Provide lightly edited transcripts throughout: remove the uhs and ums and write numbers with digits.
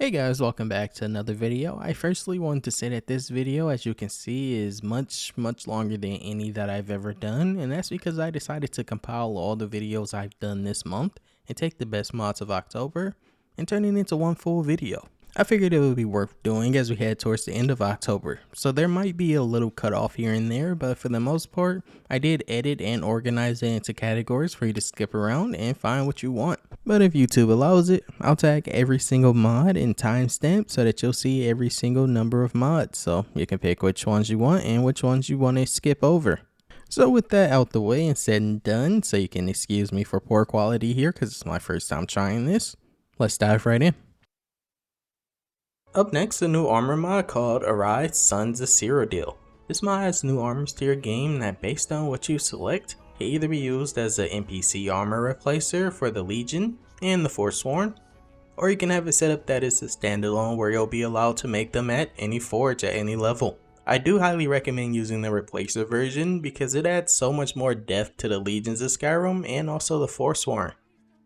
Hey guys, welcome back to another video. I firstly wanted to say that this video, as you can see, is much longer than any that I've ever done, and that's because I decided to compile all the videos I've done this month and take the best mods of October and turn it into one full video. I figured it would be worth doing as we head towards the end of October, so there might be a little cutoff here and there, but for the most part, I did edit and organize it into categories for you to skip around and find what you want. But if YouTube allows it, I'll tag every single mod and timestamp so that you'll see every single number of mods, so you can pick which ones you want and which ones you want to skip over. So with that out the way and said and done, so you can excuse me for poor quality here because it's my first time trying this, let's dive right in. Up next, a new armor mod called Arise Sons of Cyrodiil. This mod has new armors to your game that, based on what you select, can either be used as an NPC armor replacer for the Legion and the Forsworn, or you can have it set up that it's a standalone where you'll be allowed to make them at any forge at any level. I do highly recommend using the replacer version because it adds so much more depth to the Legions of Skyrim and also the Forsworn,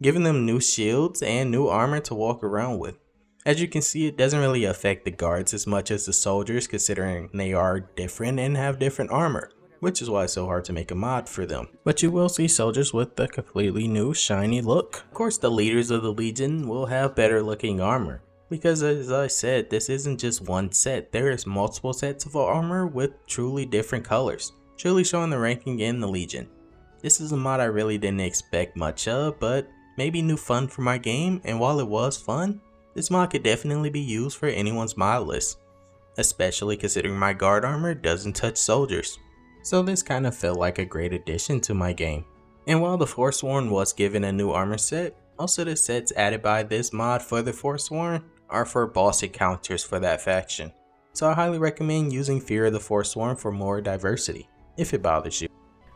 giving them new shields and new armor to walk around with. As you can see, it doesn't really affect the guards as much as the soldiers, considering they are different and have different armor, which is why it's so hard to make a mod for them. But you will see soldiers with a completely new shiny look. Of course, the leaders of the Legion will have better looking armor, because as I said, this isn't just one set, there is multiple sets of armor with truly different colors, truly showing the ranking in the Legion. This is a mod I really didn't expect much of, but maybe new fun for my game, and while it was fun, this mod could definitely be used for anyone's mod list, especially considering my guard armor doesn't touch soldiers. So this kind of felt like a great addition to my game. And while the Forsworn was given a new armor set, most of the sets added by this mod for the Forsworn are for boss encounters for that faction. So I highly recommend using Fear of the Forsworn for more diversity, if it bothers you.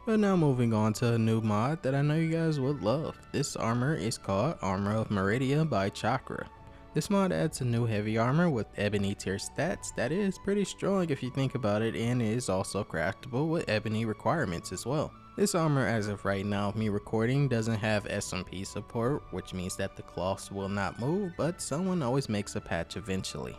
But now moving on to a new mod that I know you guys would love. This armor is called Armor of Meridia by Chakra. This mod adds a new heavy armor with ebony tier stats that is pretty strong if you think about it, and is also craftable with ebony requirements as well. This armor, as of right now of me recording, doesn't have SMP support, which means that the cloths will not move, but someone always makes a patch eventually.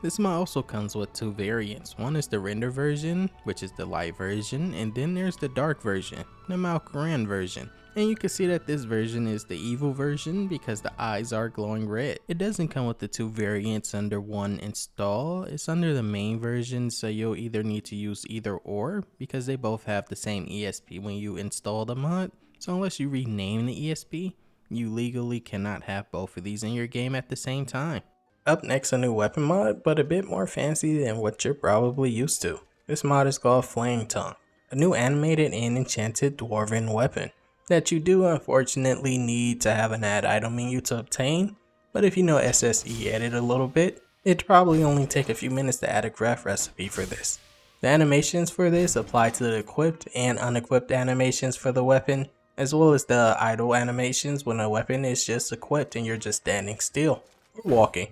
This mod also comes with two variants. One is the render version, which is the light version, and then there's the dark version, the Malkaran version. And you can see that this version is the evil version because the eyes are glowing red. It doesn't come with the two variants under one install, it's under the main version, so you'll either need to use either or because they both have the same ESP when you install the mod. So unless you rename the ESP, you legally cannot have both of these in your game at the same time. Up next, a new weapon mod, but a bit more fancy than what you're probably used to. This mod is called Flame Tongue, a new animated and enchanted Dwarven weapon that you do unfortunately need to have an add item menu to obtain, but if you know SSE edit a little bit, it'd probably only take a few minutes to add a craft recipe for this. The animations for this apply to the equipped and unequipped animations for the weapon, as well as the idle animations when a weapon is just equipped and you're just standing still or walking.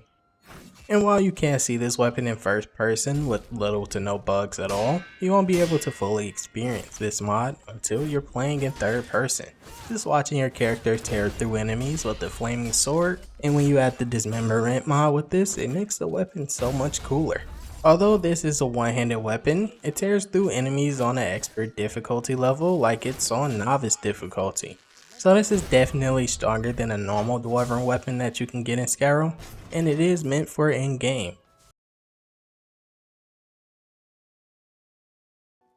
And while you can't see this weapon in first person with little to no bugs at all, you won't be able to fully experience this mod until you're playing in third person. Just watching your character tear through enemies with the flaming sword, and when you add the dismemberment mod with this, it makes the weapon so much cooler. Although this is a one-handed weapon, it tears through enemies on an expert difficulty level like it's on novice difficulty. So this is definitely stronger than a normal Dwarven weapon that you can get in Skyrim, and it is meant for in-game.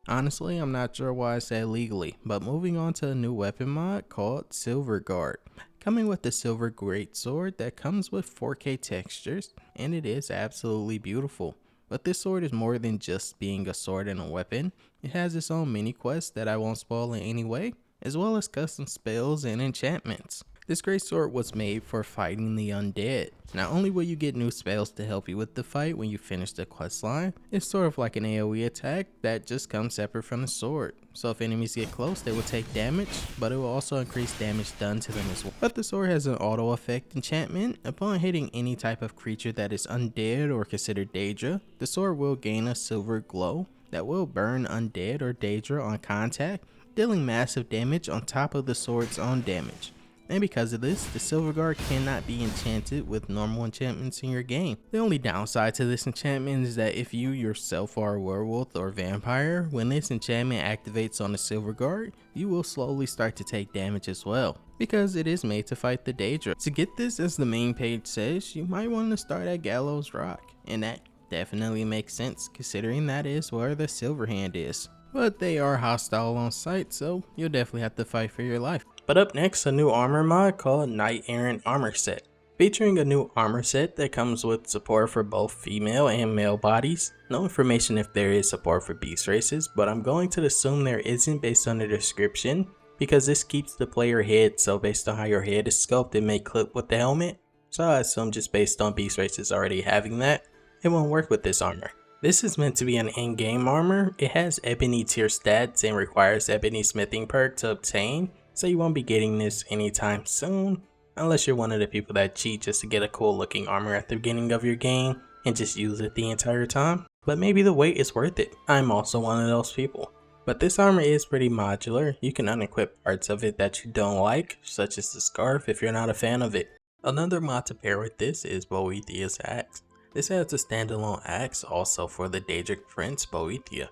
Honestly, I'm not sure why I said legally, but moving on to a new weapon mod called Silverguard. Coming with the silver greatsword that comes with 4K textures, and it is absolutely beautiful. But this sword is more than just being a sword and a weapon. It has its own mini quest that I won't spoil in any way, as well as custom spells and enchantments. This greatsword was made for fighting the undead. Not only will you get new spells to help you with the fight when you finish the questline, it's sort of like an AoE attack that just comes separate from the sword. So if enemies get close, they will take damage, but it will also increase damage done to them as well. But the sword has an auto effect enchantment. Upon hitting any type of creature that is undead or considered Daedra, the sword will gain a silver glow that will burn undead or Daedra on contact, dealing massive damage on top of the sword's own damage. And because of this, the Silverguard cannot be enchanted with normal enchantments in your game. The only downside to this enchantment is that if you yourself are a werewolf or vampire, when this enchantment activates on the Silverguard, you will slowly start to take damage as well, because it is made to fight the Daedra. To get this, as the main page says, you might want to start at Gallows Rock, and that definitely makes sense considering that is where the Silverhand is. But they are hostile on sight, so you'll definitely have to fight for your life. But up next, a new armor mod called Knight-Errant Armor Set, featuring a new armor set that comes with support for both female and male bodies. No information if there is support for beast races, but I'm going to assume there isn't based on the description, because this keeps the player head, so based on how your head is sculpted, it may clip with the helmet. So I assume just based on beast races already having that, it won't work with this armor. This is meant to be an in-game armor. It has ebony tier stats and requires ebony smithing perk to obtain, so you won't be getting this anytime soon, unless you're one of the people that cheat just to get a cool looking armor at the beginning of your game and just use it the entire time. But maybe the wait is worth it. I'm also one of those people. But this armor is pretty modular. You can unequip parts of it that you don't like, such as the scarf if you're not a fan of it. Another mod to pair with this is Boethiah's axe. This has a standalone axe also for the Daedric Prince Boethiah.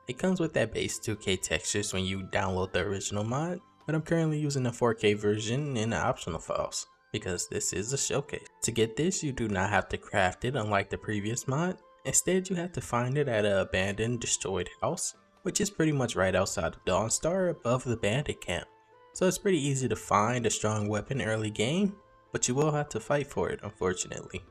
It comes with that base 2K textures when you download the original mod, but I'm currently using the 4K version in the optional files, because this is a showcase. To get this, you do not have to craft it unlike the previous mod. Instead, you have to find it at an abandoned destroyed house, which is pretty much right outside of Dawnstar above the bandit camp. So it's pretty easy to find a strong weapon early game, but you will have to fight for it, unfortunately.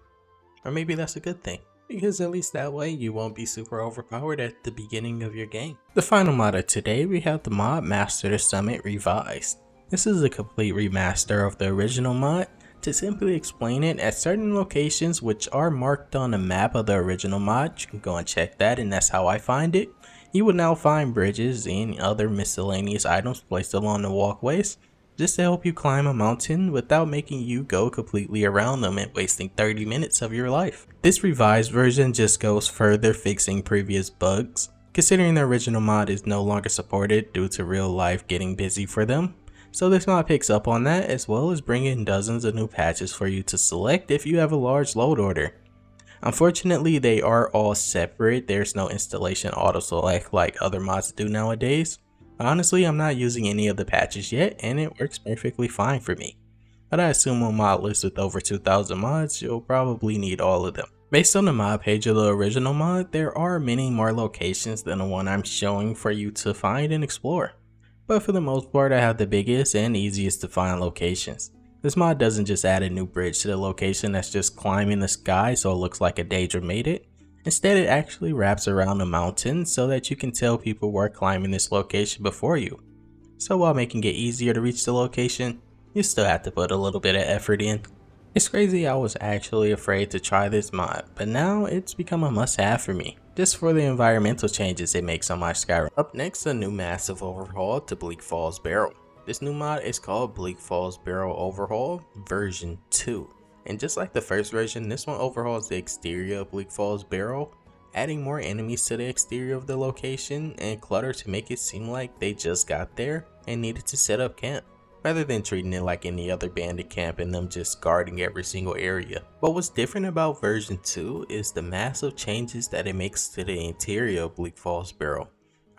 Or maybe that's a good thing, because at least that way you won't be super overpowered at the beginning of your game. The final mod of today, we have the mod Master the Summit Revised. This is a complete remaster of the original mod. To simply explain it, at certain locations which are marked on the map of the original mod, you can go and check that, and that's how I find it. You will now find bridges and other miscellaneous items placed along the walkways, just to help you climb a mountain without making you go completely around them and wasting 30 minutes of your life. This revised version just goes further fixing previous bugs, considering the original mod is no longer supported due to real life getting busy for them. So this mod picks up on that, as well as bringing dozens of new patches for you to select if you have a large load order. Unfortunately, they are all separate. There's no installation auto select like other mods do nowadays. Honestly, I'm not using any of the patches yet, and it works perfectly fine for me. But I assume on Modlist with over 2,000 mods, you'll probably need all of them. Based on the mod page of the original mod, there are many more locations than the one I'm showing for you to find and explore. But for the most part, I have the biggest and easiest to find locations. This mod doesn't just add a new bridge to the location that's just climbing the sky so it looks like a Daedra made it. Instead, it actually wraps around the mountain so that you can tell people were climbing this location before you. So while making it easier to reach the location, you still have to put a little bit of effort in. It's crazy, I was actually afraid to try this mod, but now it's become a must-have for me, just for the environmental changes it makes on my Skyrim. Up next, a new massive overhaul to Bleak Falls Barrow. This new mod is called Bleak Falls Barrow Overhaul version 2. And just like the first version, this one overhauls the exterior of Bleak Falls Barrow, adding more enemies to the exterior of the location and clutter to make it seem like they just got there and needed to set up camp, rather than treating it like any other bandit camp and them just guarding every single area. But what's different about version 2 is the massive changes that it makes to the interior of Bleak Falls Barrow.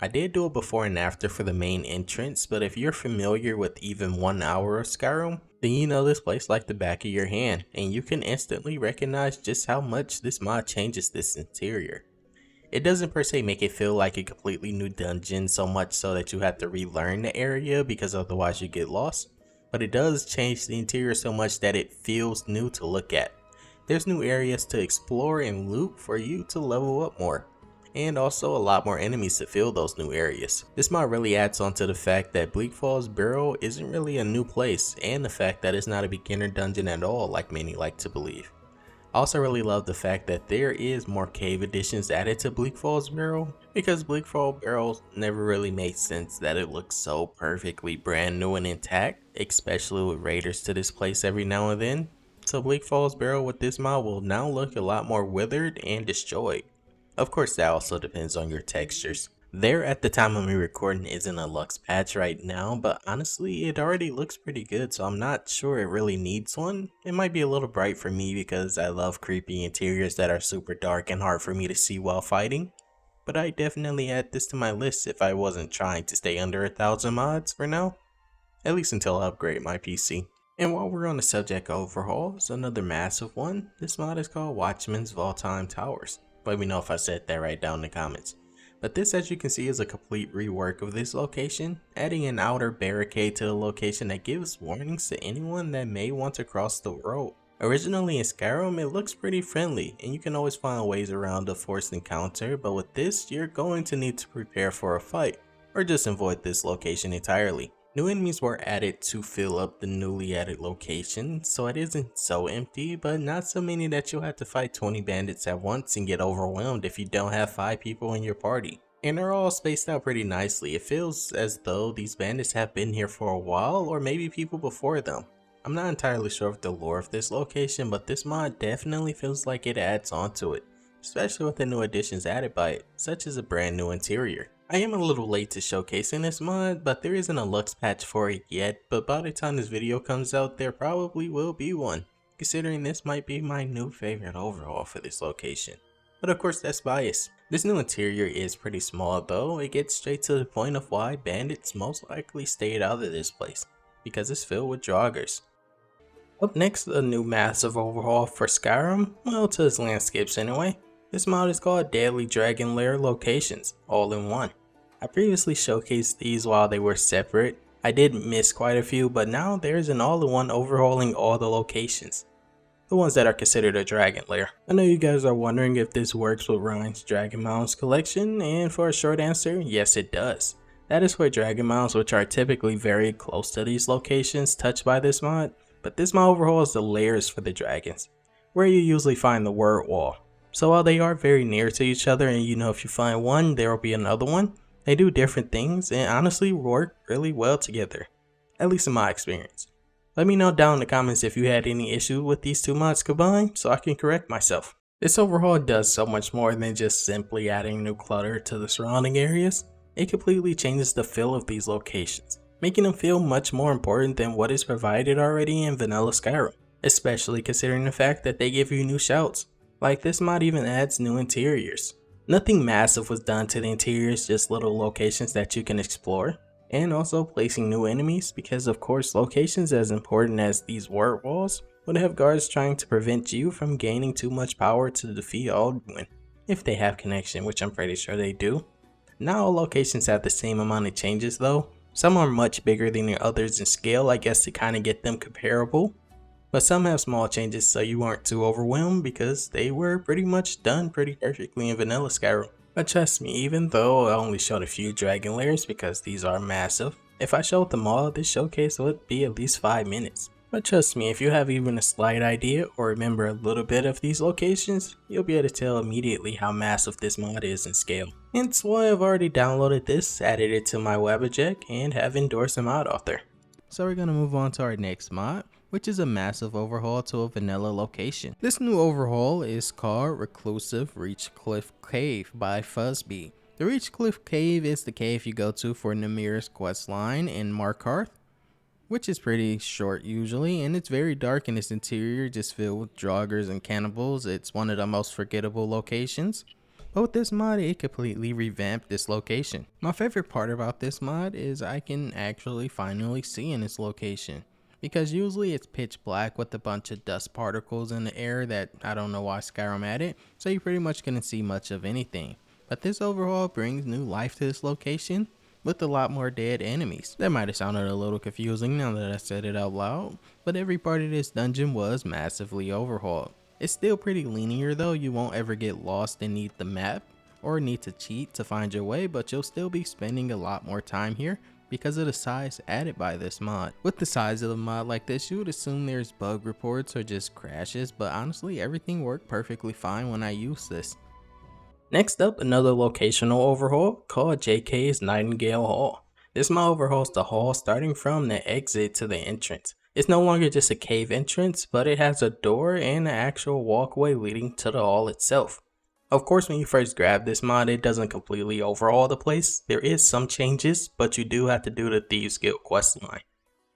I did do a before and after for the main entrance, but if you're familiar with even 1 hour of Skyrim, then you know this place like the back of your hand, and you can instantly recognize just how much this mod changes this interior. It doesn't per se make it feel like a completely new dungeon so much so that you have to relearn the area because otherwise you get lost, but it does change the interior so much that it feels new to look at. There's new areas to explore and loot for you to level up more, and also a lot more enemies to fill those new areas. This mod really adds on to the fact that Bleak Falls Barrow isn't really a new place, and the fact that it's not a beginner dungeon at all like many like to believe. I also really love the fact that there is more cave additions added to Bleak Falls Barrow, because Bleak Falls Barrow never really made sense that it looks so perfectly brand new and intact, especially with raiders to this place every now and then. So Bleak Falls Barrow with this mod will now look a lot more withered and destroyed. Of course, that also depends on your textures. There at the time of me recording isn't a Lux patch right now, but honestly it already looks pretty good, so I'm not sure it really needs one. It might be a little bright for me because I love creepy interiors that are super dark and hard for me to see while fighting. But I definitely add this to my list if I wasn't trying to stay under 1,000 mods for now. At least until I upgrade my PC. And while we're on the subject of overhauls, another massive one, this mod is called Watchman's Valtheim Towers. Let me know if I said that right down in the comments. But this, as you can see, is a complete rework of this location, adding an outer barricade to the location that gives warnings to anyone that may want to cross the road. Originally in Skyrim, it looks pretty friendly, and you can always find ways around a forced encounter, but with this, you're going to need to prepare for a fight, or just avoid this location entirely. New enemies were added to fill up the newly added location, so it isn't so empty, but not so many that you'll have to fight 20 bandits at once and get overwhelmed if you don't have 5 people in your party. And they're all spaced out pretty nicely. It feels as though these bandits have been here for a while, or maybe people before them. I'm not entirely sure of the lore of this location, but this mod definitely feels like it adds on to it, especially with the new additions added by it, such as a brand new interior. I am a little late to showcasing this mod, but there isn't a Lux patch for it yet, but by the time this video comes out there probably will be one, considering this might be my new favorite overhaul for this location. But of course that's bias. This new interior is pretty small though. It gets straight to the point of why bandits most likely stayed out of this place, because it's filled with joggers. Up next, a new massive overhaul for Skyrim, well, to its landscapes anyway. This mod is called Deadly Dragon Lair Locations, all in one. I previously showcased these while they were separate. I did miss quite a few, but now there's an all-in-one overhauling all the locations. The ones that are considered a dragon lair. I know you guys are wondering if this works with Ryan's Dragon Mounts collection, and for a short answer, yes it does. That is where dragon mounts, which are typically very close to these locations, touched by this mod, but this mod overhauls the lairs for the dragons, where you usually find the word wall. So while they are very near to each other, and you know if you find one, there will be another one, they do different things and honestly work really well together, at least in my experience. Let me know down in the comments if you had any issue with these two mods combined so I can correct myself. This overhaul does so much more than just simply adding new clutter to the surrounding areas. It completely changes the feel of these locations, making them feel much more important than what is provided already in Vanilla Skyrim, especially considering the fact that they give you new shouts. Like this mod even adds new interiors. Nothing massive was done to the interiors, just little locations that you can explore. And also placing new enemies, because of course locations as important as these word walls would have guards trying to prevent you from gaining too much power to defeat Alduin, if they have connection, which I'm pretty sure they do. Not all locations have the same amount of changes though. Some are much bigger than the others in scale, I guess, to kind of get them comparable. But some have small changes so you aren't too overwhelmed, because they were pretty much done pretty perfectly in Vanilla Skyrim. But trust me, even though I only showed a few dragon lairs because these are massive, if I showed them all, this showcase would be at least 5 minutes. But trust me, if you have even a slight idea or remember a little bit of these locations, you'll be able to tell immediately how massive this mod is in scale. Hence why I've already downloaded this, added it to my Wabajek, and have endorsed the mod author. So we're gonna move on to our next mod, which is a massive overhaul to a vanilla location. This new overhaul is called Reclusive Reachcliff Cave by FuzzBeed. The Reachcliff Cave is the cave you go to for Nymir's questline in Markarth, which is pretty short usually, and it's very dark in its interior, just filled with joggers and cannibals. It's one of the most forgettable locations. But with this mod, it completely revamped this location. My favorite part about this mod is I can actually finally see in this location, because usually it's pitch black with a bunch of dust particles in the air that I don't know why Skyrim added, so you pretty much couldn't see much of anything. But this overhaul brings new life to this location with a lot more dead enemies. That might have sounded a little confusing now that I said it out loud, but every part of this dungeon was massively overhauled. It's still pretty linear though. You won't ever get lost and need the map or need to cheat to find your way, but you'll still be spending a lot more time here because of the size added by this mod. With the size of the mod like this, you would assume there's bug reports or just crashes, but honestly everything worked perfectly fine when I used this. Next up, another locational overhaul called JK's Nightingale Hall. This mod overhauls the hall starting from the exit to the entrance. It's no longer just a cave entrance, but it has a door and an actual walkway leading to the hall itself. Of course, when you first grab this mod, it doesn't completely overhaul the place. There is some changes, but you do have to do the Thieves Guild questline.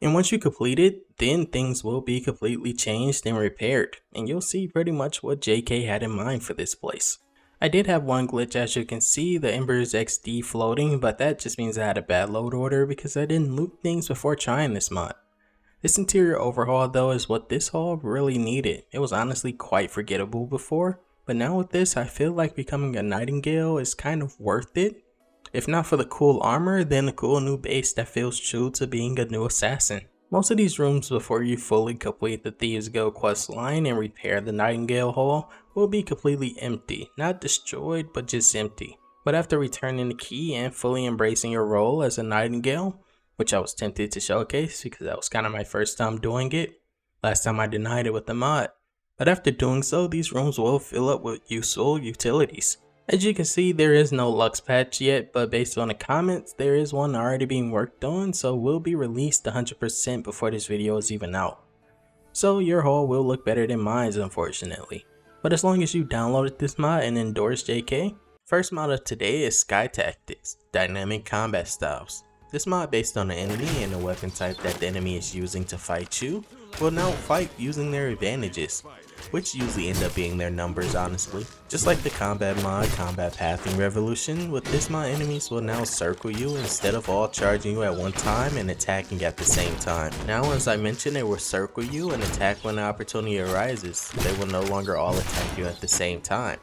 And once you complete it, then things will be completely changed and repaired, and you'll see pretty much what JK had in mind for this place. I did have one glitch, as you can see, the Ember's XD floating, but that just means I had a bad load order because I didn't loot things before trying this mod. This interior overhaul though is what this haul really needed. It was honestly quite forgettable before, but now with this I feel like becoming a Nightingale is kind of worth it. If not for the cool armor, then a cool new base that feels true to being a new assassin. Most of these rooms before you fully complete the Thieves Guild quest line and repair the Nightingale hull will be completely empty. Not destroyed, but just empty. But after returning the key and fully embracing your role as a Nightingale, which I was tempted to showcase because that was kind of my first time doing it. Last time I denied it with the mod. But after doing so, these rooms will fill up with useful utilities. As you can see, there is no Lux patch yet, but based on the comments, there is one already being worked on, so will be released 100% before this video is even out. So your haul will look better than mine, unfortunately. But as long as you downloaded this mod and endorsed JK, first mod of today is Skytactics, Dynamic Combat Styles. This mod, based on the enemy and the weapon type that the enemy is using to fight you, will now fight using their advantages, which usually end up being their numbers, honestly. Just like the combat mod, Combat Pathing Revolution, with this mod enemies will now circle you instead of all charging you at one time and attacking at the same time. Now, as I mentioned, they will circle you and attack when the opportunity arises. They will no longer all attack you at the same time.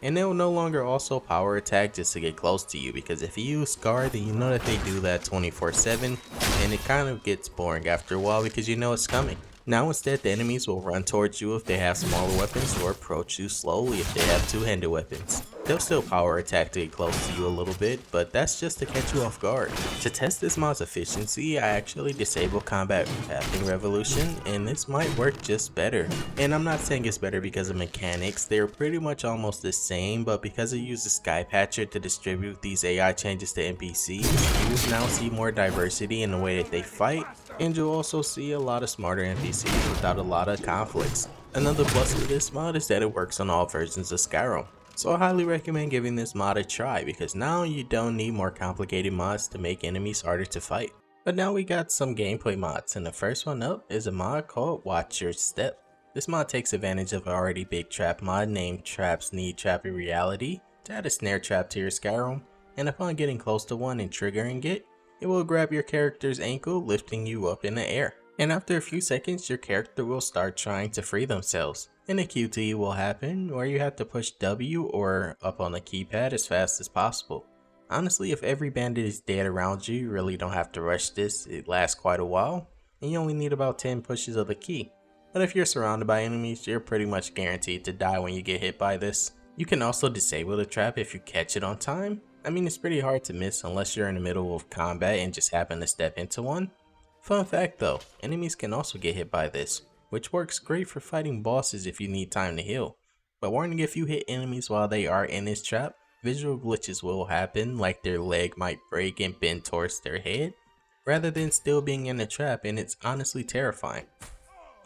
And they will no longer also power attack just to get close to you, because if you use Scar, then you know that they do that 24/7, and it kind of gets boring after a while because you know it's coming. Now instead, the enemies will run towards you if they have smaller weapons, or approach you slowly if they have two-handed weapons. They'll still power attack to get close to you a little bit, but that's just to catch you off guard. To test this mod's efficiency, I actually disabled Combat Pathing Revolution, and this might work just better. And I'm not saying it's better because of mechanics, they're pretty much almost the same, but because it uses Sky Patcher to distribute these AI changes to NPCs, you will now see more diversity in the way that they fight, and you'll also see a lot of smarter NPCs without a lot of conflicts. Another plus of this mod is that it works on all versions of Skyrim. So I highly recommend giving this mod a try, because now you don't need more complicated mods to make enemies harder to fight. But now we got some gameplay mods, and the first one up is a mod called Watch Your Step. This mod takes advantage of an already big trap mod named Traps Need Trappy Reality to add a snare trap to your Skyrim, and upon getting close to one and triggering it, it will grab your character's ankle, lifting you up in the air. And after a few seconds, your character will start trying to free themselves. And a QTE will happen where you have to push W or up on the keypad as fast as possible. Honestly, if every bandit is dead around you, you really don't have to rush this. It lasts quite a while, and you only need about 10 pushes of the key. But if you're surrounded by enemies, you're pretty much guaranteed to die when you get hit by this. You can also disable the trap if you catch it on time. I mean, it's pretty hard to miss unless you're in the middle of combat and just happen to step into one. Fun fact though, enemies can also get hit by this, which works great for fighting bosses if you need time to heal. But warning, if you hit enemies while they are in this trap, visual glitches will happen, like their leg might break and bend towards their head, rather than still being in the trap, and it's honestly terrifying.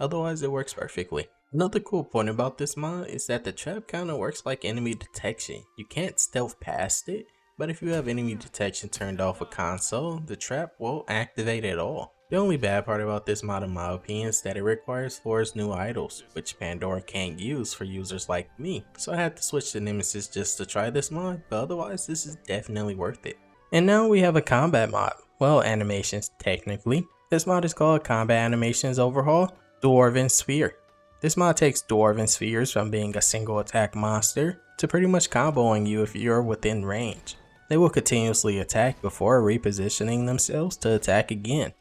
Otherwise, it works perfectly. Another cool point about this mod is that the trap kinda works like enemy detection. You can't stealth past it, but if you have enemy detection turned off with console, the trap won't activate at all. The only bad part about this mod, in my opinion, is that it requires 4 new idols, which Pandora can't use for users like me. So I had to switch to Nemesis just to try this mod, but otherwise this is definitely worth it. And now we have a combat mod. Well, animations technically. This mod is called Combat Animations Overhaul, Dwarven Sphere. This mod takes Dwarven Spheres from being a single attack monster to pretty much comboing you if you're within range. They will continuously attack before repositioning themselves to attack again.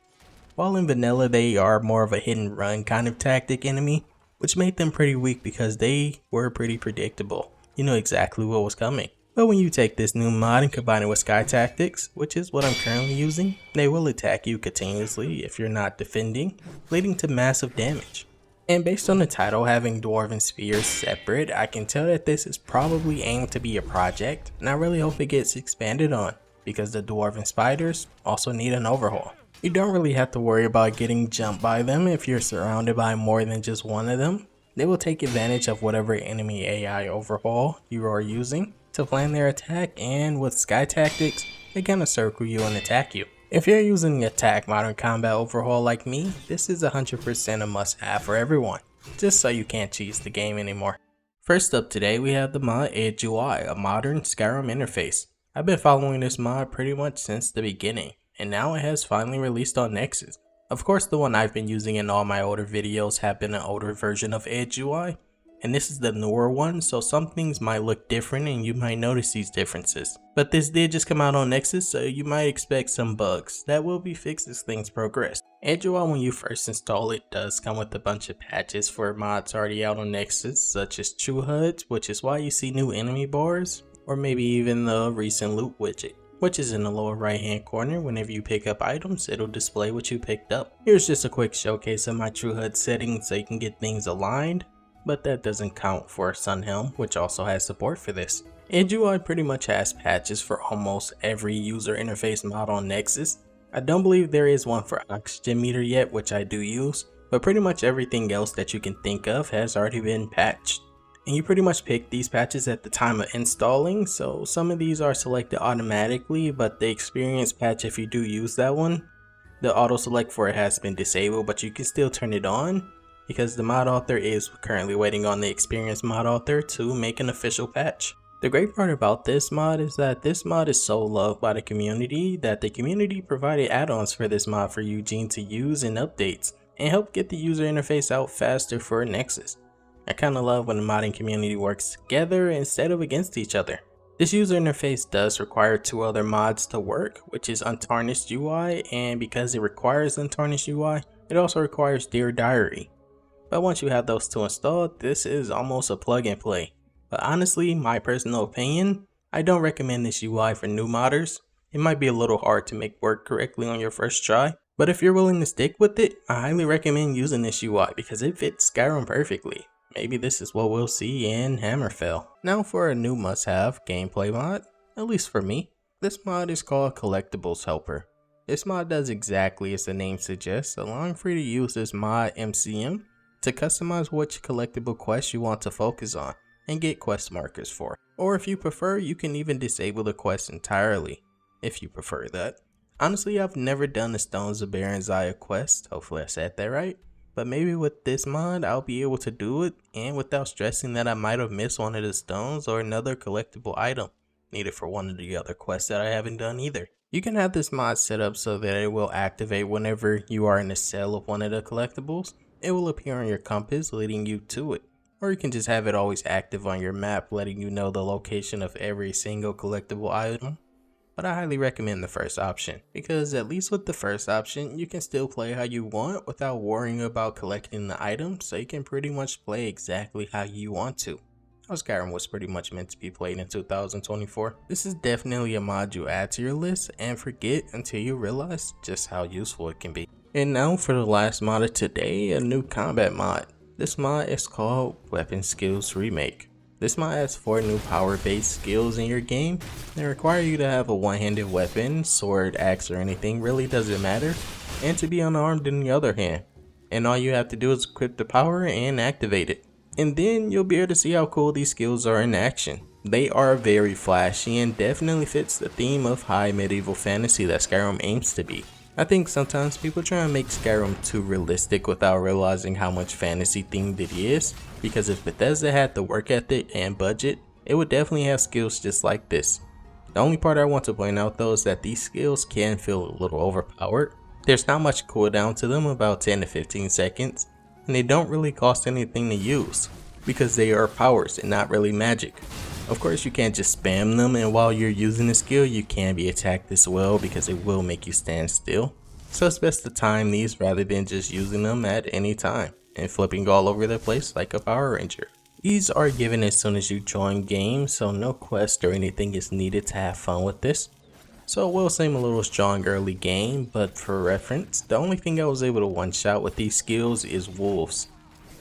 While in vanilla, they are more of a hit and run kind of tactic enemy, which made them pretty weak because they were pretty predictable. You know exactly what was coming. But when you take this new mod and combine it with Skytactics, which is what I'm currently using, they will attack you continuously if you're not defending, leading to massive damage. And based on the title having Dwarven Spheres separate, I can tell that this is probably aimed to be a project, and I really hope it gets expanded on, because the Dwarven Spiders also need an overhaul. You don't really have to worry about getting jumped by them if you're surrounded by more than just one of them, They will take advantage of whatever enemy AI overhaul you are using to plan their attack, and with Skytactics, they kind of circle you and attack you. If you're using the attack modern combat overhaul like me, this is 100% a must have for everyone, just so you can't cheese the game anymore. First up today, we have the mod Edge UI, a modern Skyrim interface. I've been following this mod pretty much since the beginning, and now it has finally released on Nexus. Of course, the one I've been using in all my older videos have been an older version of Edge UI, and this is the newer one, so some things might look different and you might notice these differences. But this did just come out on Nexus, so you might expect some bugs that will be fixed as things progress. Edge UI, when you first install it, does come with a bunch of patches for mods already out on Nexus, such as True HUDs, which is why you see new enemy bars, or maybe even the recent loot widget, which is in the lower right hand corner. Whenever you pick up items, it'll display what you picked up. Here's just a quick showcase of my True HUD settings so you can get things aligned, but that doesn't count for Sunhelm, which also has support for this. Edge UI pretty much has patches for almost every user interface mod on Nexus. I don't believe there is one for Oxygen Meter yet, which I do use, but pretty much everything else that you can think of has already been patched. And you pretty much pick these patches at the time of installing, so some of these are selected automatically, but the experience patch, if you do use that one, the auto select for it has been disabled, but you can still turn it on because the mod author is currently waiting on the experienced mod author to make an official patch. The great part about this mod is that this mod is so loved by the community that the community provided add-ons for this mod for Eugene to use and updates, and help get the user interface out faster for Nexus. I kinda love when the modding community works together instead of against each other. This user interface does require two other mods to work, which is Untarnished UI, and because it requires Untarnished UI, it also requires Dear Diary. But once you have those two installed, this is almost a plug and play. But honestly, my personal opinion, I don't recommend this UI for new modders. It might be a little hard to make work correctly on your first try, but if you're willing to stick with it, I highly recommend using this UI because it fits Skyrim perfectly. Maybe this is what we'll see in Hammerfell. Now for a new must-have gameplay mod, at least for me. This mod is called Collectibles Helper. This mod does exactly as the name suggests, allowing for you to use this mod MCM to customize which collectible quests you want to focus on and get quest markers for. Or if you prefer, you can even disable the quest entirely, if you prefer that. Honestly, I've never done the Stones of Baron Zaya quest, hopefully I said that right. But maybe with this mod, I'll be able to do it, and without stressing that I might have missed one of the stones or another collectible item needed for one of the other quests that I haven't done either. You can have this mod set up so that it will activate whenever you are in the cell of one of the collectibles. It will appear on your compass leading you to it. Or you can just have it always active on your map, letting you know the location of every single collectible item. But I highly recommend the first option, because at least with the first option, you can still play how you want without worrying about collecting the items, so you can pretty much play exactly how you want to. How Skyrim was pretty much meant to be played in 2024. This is definitely a mod you add to your list and forget until you realize just how useful it can be. And now for the last mod of today, a new combat mod. This mod is called Weapon Skills Remake. This mod has 4 new power-based skills in your game. They require you to have a one-handed weapon, sword, axe, or anything, really doesn't matter, and to be unarmed in the other hand. And all you have to do is equip the power and activate it. And then you'll be able to see how cool these skills are in action. They are very flashy and definitely fits the theme of high medieval fantasy that Skyrim aims to be. I think sometimes people try and make Skyrim too realistic without realizing how much fantasy themed it is, because if Bethesda had the work ethic and budget, it would definitely have skills just like this. The only part I want to point out though is that these skills can feel a little overpowered. There's not much cooldown to them, about 10 to 15 seconds, and they don't really cost anything to use, because they are powers and not really magic. Of course you can't just spam them, and while you're using the skill you can be attacked as well because it will make you stand still. So it's best to time these rather than just using them at any time and flipping all over the place like a Power Ranger. These are given as soon as you join game, so no quest or anything is needed to have fun with this. So it will seem a little strong early game, but for reference, the only thing I was able to one shot with these skills is wolves.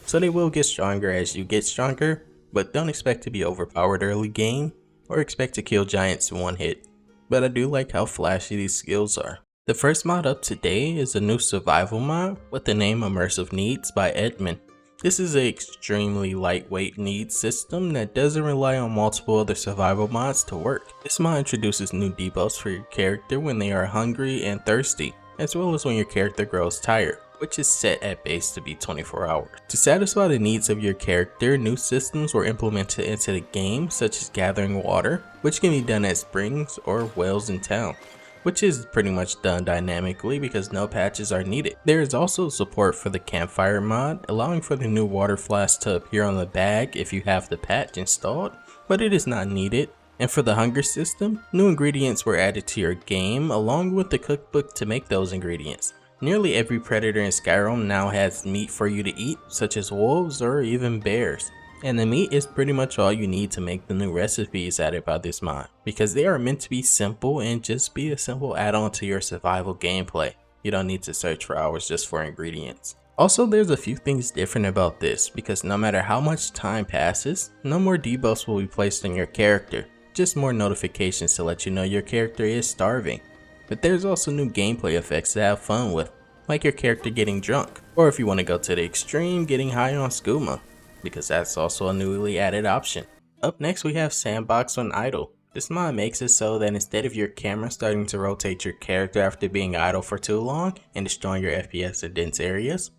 So they will get stronger as you get stronger, but don't expect to be overpowered early game or expect to kill giants in one hit. But I do like how flashy these skills are. The first mod up today is a new survival mod with the name Immersive Needs by Edmund. This is an extremely lightweight needs system that doesn't rely on multiple other survival mods to work. This mod introduces new debuffs for your character when they are hungry and thirsty, as well as when your character grows tired, which is set at base to be 24 hours. To satisfy the needs of your character, new systems were implemented into the game, such as gathering water, which can be done at springs or wells in town, which is pretty much done dynamically because no patches are needed. There is also support for the campfire mod, allowing for the new water flask to appear on the bag if you have the patch installed, but it is not needed. And for the hunger system, new ingredients were added to your game along with the cookbook to make those ingredients. Nearly every predator in Skyrim now has meat for you to eat, such as wolves or even bears. And the meat is pretty much all you need to make the new recipes added by this mod, because they are meant to be simple and just be a simple add-on to your survival gameplay. You don't need to search for hours just for ingredients. Also, there's a few things different about this, because no matter how much time passes, no more debuffs will be placed on your character, just more notifications to let you know your character is starving. But there's also new gameplay effects to have fun with, like your character getting drunk, or if you want to go to the extreme, getting high on skooma, because that's also a newly added option. Up next we have Sandbox on idle. This mod makes it so that instead of your camera starting to rotate your character after being idle for too long and destroying your FPS in dense areas,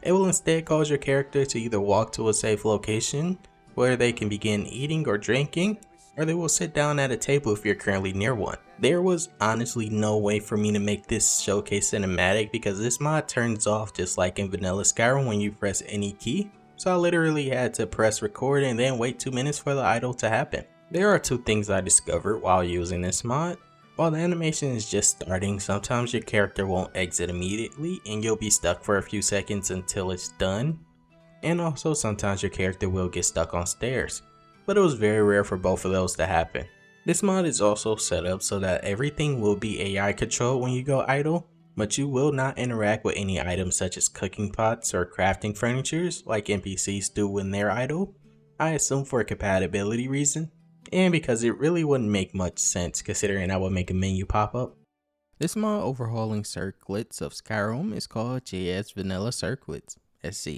it will instead cause your character to either walk to a safe location where they can begin eating or drinking, or they will sit down at a table if you're currently near one. There was honestly no way for me to make this showcase cinematic because this mod turns off just like in Vanilla Skyrim when you press any key. So I literally had to press record and then wait 2 minutes for the idle to happen. There are two things I discovered while using this mod. While the animation is just starting, sometimes your character won't exit immediately and you'll be stuck for a few seconds until it's done. And also sometimes your character will get stuck on stairs. But it was very rare for both of those to happen. This mod is also set up so that everything will be AI controlled when you go idle, but you will not interact with any items such as cooking pots or crafting furnitures like NPCs do when they're idle. I assume for a compatibility reason, and because it really wouldn't make much sense considering I would make a menu pop up. This mod overhauling circlets of Skyrim is called JS Vanilla Circlets SC.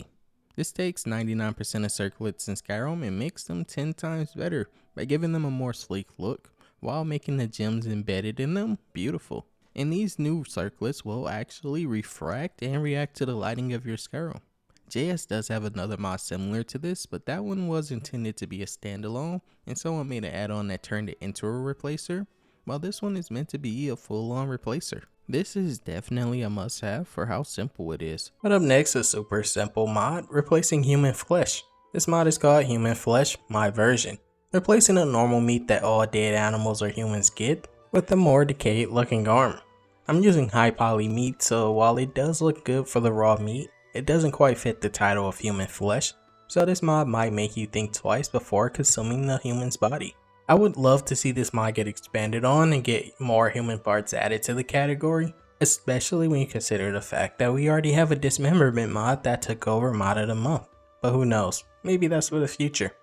This takes 99% of circlets in Skyrim and makes them 10 times better by giving them a more sleek look while making the gems embedded in them beautiful. And these new circlets will actually refract and react to the lighting of your Skyrim. JS does have another mod similar to this, but that one was intended to be a standalone, and someone made an add-on that turned it into a replacer, while this one is meant to be a full-on replacer. This is definitely a must-have for how simple it is. But up next, a super simple mod, replacing human flesh. This mod is called Human Flesh, my version, replacing the normal meat that all dead animals or humans get with a more decayed looking arm. I'm using high poly meat, so while it does look good for the raw meat, it doesn't quite fit the title of human flesh, so this mod might make you think twice before consuming the human's body. I would love to see this mod get expanded on and get more human parts added to the category, especially when you consider the fact that we already have a dismemberment mod that took over mod of the month. But who knows, maybe that's for the future.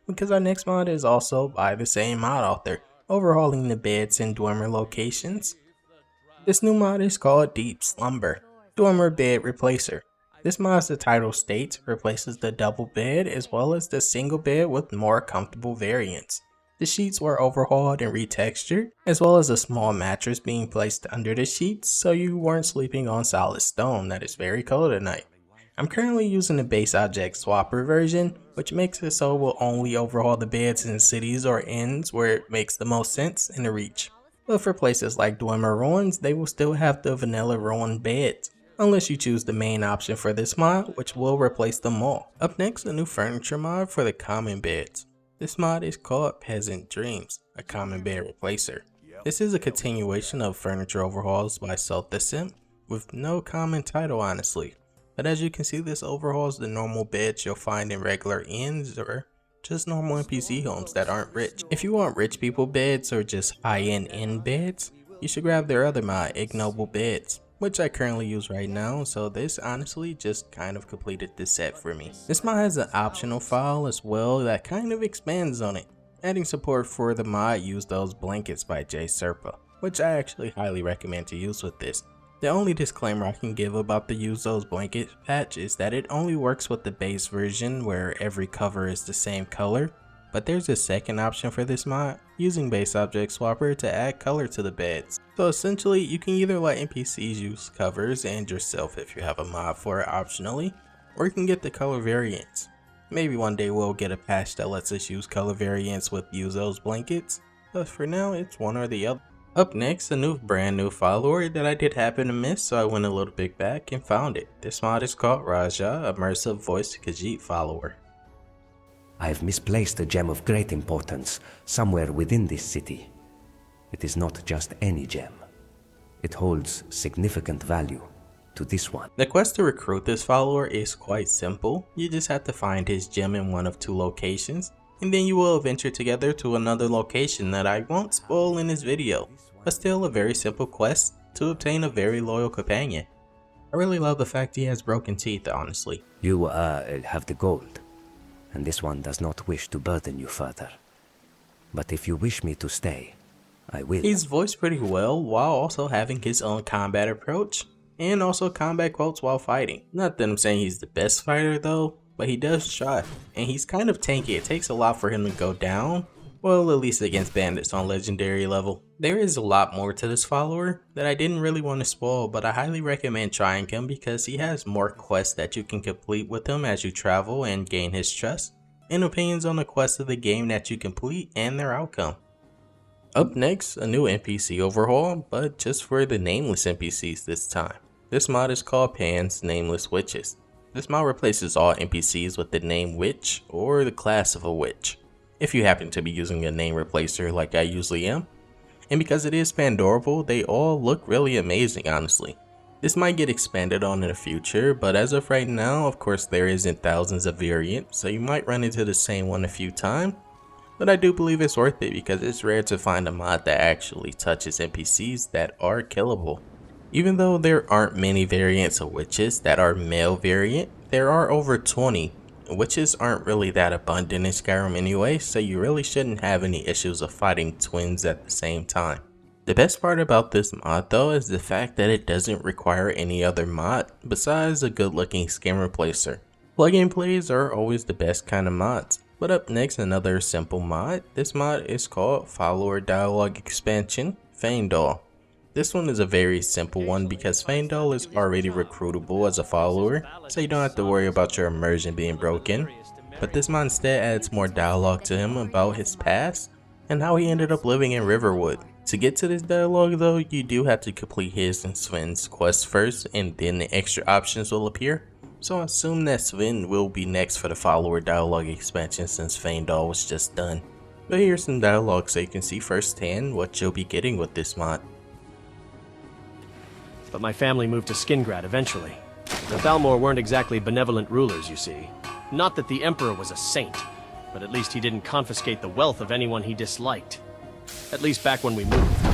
Because our next mod is also by the same mod author, overhauling the beds in Dwemer locations. This new mod is called Deep Slumber, Dwemer Bed Replacer. This mod, as the title states, replaces the double bed as well as the single bed with more comfortable variants. The sheets were overhauled and retextured, as well as a small mattress being placed under the sheets so you weren't sleeping on solid stone that is very cold at night. I'm currently using the base object swapper version, which makes it so we'll only overhaul the beds in cities or inns where it makes the most sense in the reach. But for places like Dwemer Ruins, they will still have the vanilla ruin beds, unless you choose the main option for this mod, which will replace them all. Up next, a new furniture mod for the common beds. This mod is called Peasant Dreams, a common bed replacer. This is a continuation of furniture overhauls by Silverguard, with no common title honestly. But as you can see, this overhauls the normal beds you'll find in regular inns or just normal NPC homes that aren't rich. If you want rich people beds or just high-end inn beds, you should grab their other mod, Ignoble Beds, which I currently use right now, so this honestly just kind of completed the set for me. This mod has an optional file as well that kind of expands on it, adding support for the mod Use Those Blankets by J Serpa, which I actually highly recommend to use with this. The only disclaimer I can give about the Use Those Blankets patch is that it only works with the base version where every cover is the same color, but there's a second option for this mod, using base object swapper to add color to the beds. So essentially you can either let NPCs use covers and yourself if you have a mod for it optionally, or you can get the color variants. Maybe one day we'll get a patch that lets us use color variants with Use Those Blankets, but for now it's one or the other. Up next, a brand new follower that I did happen to miss, so I went a little bit back and found it. This mod is called Raja, Immersive Voice Khajiit follower. I have misplaced a gem of great importance somewhere within this city. It is not just any gem. It holds significant value to this one. The quest to recruit this follower is quite simple. You just have to find his gem in one of 2 locations, and then you will venture together to another location that I won't spoil in this video, but still a very simple quest to obtain a very loyal companion. I really love the fact he has broken teeth, honestly. You have the gold, and this one does not wish to burden you further. But if you wish me to stay, I will. He's voiced pretty well while also having his own combat approach, and also combat quotes while fighting. Not that I'm saying he's the best fighter though, but he does try, and he's kind of tanky. It takes a lot for him to go down, well, at least against bandits on legendary level. There is a lot more to this follower that I didn't really want to spoil, but I highly recommend trying him because he has more quests that you can complete with him as you travel and gain his trust, and opinions on the quests of the game that you complete and their outcome. Up next, a new NPC overhaul, but just for the nameless NPCs this time. This mod is called Pan's Nameless Witches. This mod replaces all NPCs with the name witch or the class of a witch, if you happen to be using a name replacer like I usually am. And because it is Pandorable, they all look really amazing, honestly. This might get expanded on in the future, but as of right now, of course there isn't thousands of variants, so you might run into the same one a few times. But I do believe it's worth it because it's rare to find a mod that actually touches NPCs that are killable. Even though there aren't many variants of witches that are male variant, there are over 20. Witches aren't really that abundant in Skyrim anyway, so you really shouldn't have any issues of fighting twins at the same time. The best part about this mod though is the fact that it doesn't require any other mod besides a good looking skin replacer. Plug-in plays are always the best kind of mods. But up next, another simple mod. This mod is called Follower Dialogue Expansion, Faendal. This one is a very simple one because Faendal is already recruitable as a follower, so you don't have to worry about your immersion being broken. But this mod instead adds more dialogue to him about his past and how he ended up living in Riverwood. To get to this dialogue though, you do have to complete his and Sven's quest first, and then the extra options will appear. So I assume that Sven will be next for the follower dialogue expansion since Faendal was just done. But here's some dialogue so you can see firsthand what you'll be getting with this mod. But my family moved to Skingrad eventually. The Thalmor weren't exactly benevolent rulers, you see. Not that the Emperor was a saint, but at least he didn't confiscate the wealth of anyone he disliked. At least back when we moved.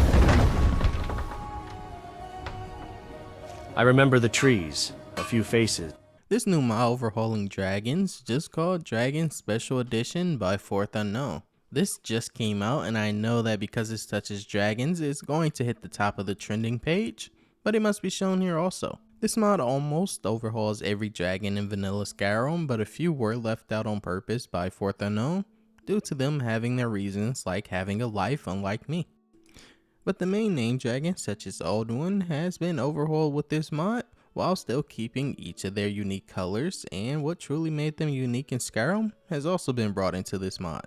I remember the trees, a few faces. This new mod overhauling dragons, just called Dragon Special Edition by Fourth Unknown. This just came out, and I know that because this touches dragons, it's going to hit the top of the trending page, but it must be shown here also. This mod almost overhauls every dragon in Vanilla Skyrim, but a few were left out on purpose by Fourth Unknown, due to them having their reasons like having a life unlike me. But the main name dragon, such as Alduin, has been overhauled with this mod, while still keeping each of their unique colors, and what truly made them unique in Skyrim has also been brought into this mod.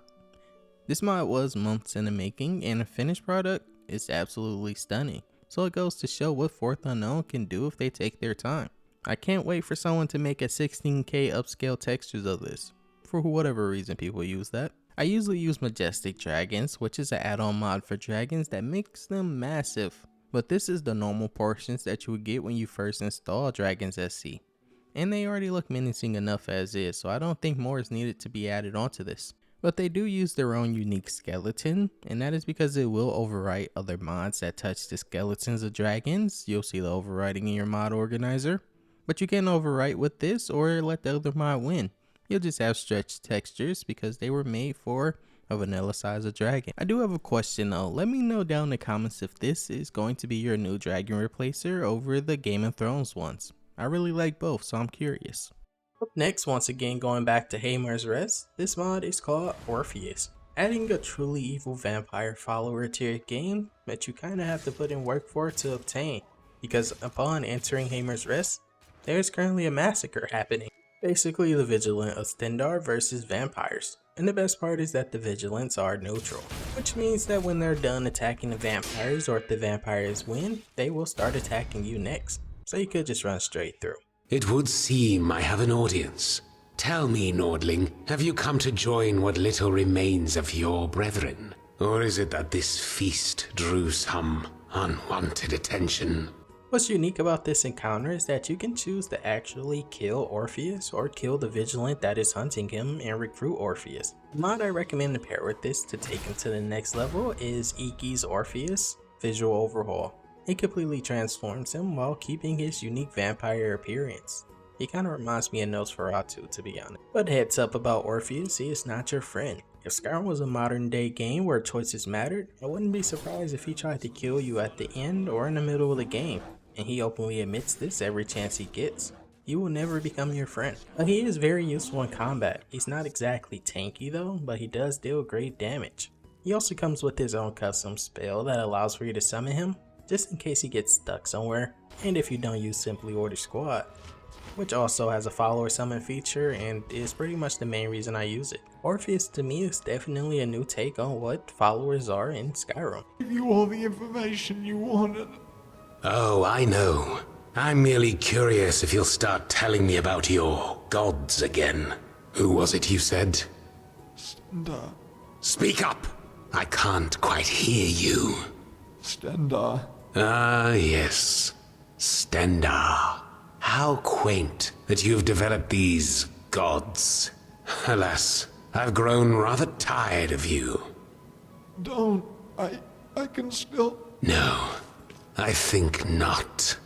This mod was months in the making, and the finished product is absolutely stunning. So it goes to show what Fourth Unknown can do if they take their time. I can't wait for someone to make a 16K upscale textures of this, for whatever reason people use that. I usually use Majestic Dragons, which is an add-on mod for dragons that makes them massive, but this is the normal portions that you would get when you first install Tongue SSE. And they already look menacing enough as is, so I don't think more is needed to be added onto this. But they do use their own unique skeleton, and that is because it will overwrite other mods that touch the skeletons of dragons. You'll see the overwriting in your mod organizer. But you can overwrite with this or let the other mod win. You'll just have stretched textures because they were made for a vanilla size of dragon. I do have a question though. Let me know down in the comments if this is going to be your new dragon replacer over the Game of Thrones ones. I really like both, so I'm curious. Up next, once again going back to Haymar's Rest, this mod is called Orpheus. Adding a truly evil vampire follower to your game that you kinda have to put in work for to obtain, because upon entering Haymar's Rest, there is currently a massacre happening. Basically the Vigilant of Stendarr versus vampires. And the best part is that the Vigilants are neutral, which means that when they're done attacking the vampires, or if the vampires win, they will start attacking you next. So you could just run straight through. It would seem I have an audience. Tell me, Nordling, have you come to join what little remains of your brethren? Or is it that this feast drew some unwanted attention? What's unique about this encounter is that you can choose to actually kill Orpheus or kill the Vigilant that is hunting him and recruit Orpheus. The mod I recommend to pair with this to take him to the next level is Iki's Orpheus Visual Overhaul. It completely transforms him while keeping his unique vampire appearance. He kinda reminds me of Nosferatu, to be honest. But heads up about Orpheus, he is not your friend. If Skyrim was a modern day game where choices mattered, I wouldn't be surprised if he tried to kill you at the end or in the middle of the game. And he openly admits this every chance he gets. He will never become your friend. But he is very useful in combat. He's not exactly tanky though, but he does deal great damage. He also comes with his own custom spell that allows for you to summon him, just in case he gets stuck somewhere, and if you don't use Simply Order Squad, which also has a follower summon feature and is pretty much the main reason I use it. Orpheus to me is definitely a new take on what followers are in Skyrim. Give you all the information you wanted. Oh, I know. I'm merely curious if you'll start telling me about your gods again. Who was it you said? Stendarr. Speak up! I can't quite hear you. Stendarr. Ah, yes. Stendarr. How quaint that you've developed these gods. Alas, I've grown rather tired of you. Don't. I can still... No, I think not.